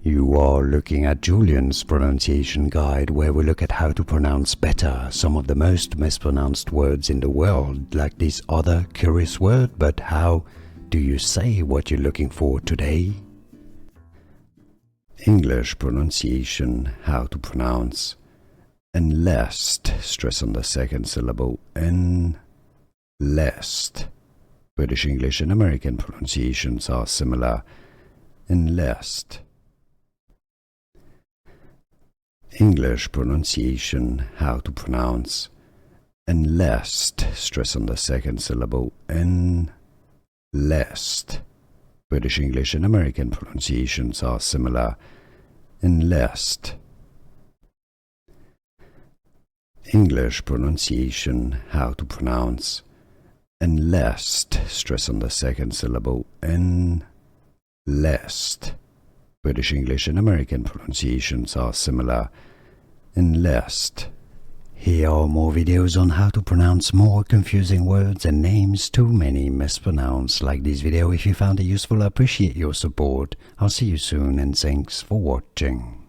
You are looking at Julian's pronunciation guide, where we look at how to pronounce better some of the most mispronounced words in the world, like this other curious word. But how do you say what you're looking for today? English pronunciation, how to pronounce enlist, stress on the second syllable, enlist. British English and American pronunciations are similar. Enlist. English pronunciation, how to pronounce enlist, stress on the second syllable, enlist. British English and American pronunciations are similar. Enlist. English pronunciation, how to pronounce enlist, stress on the second syllable, enlist. British English and American pronunciations are similar. Enlist. Here are more videos on how to pronounce more confusing words and names too many mispronounced. Like this video if you found it useful. I appreciate your support. I'll see you soon and thanks for watching.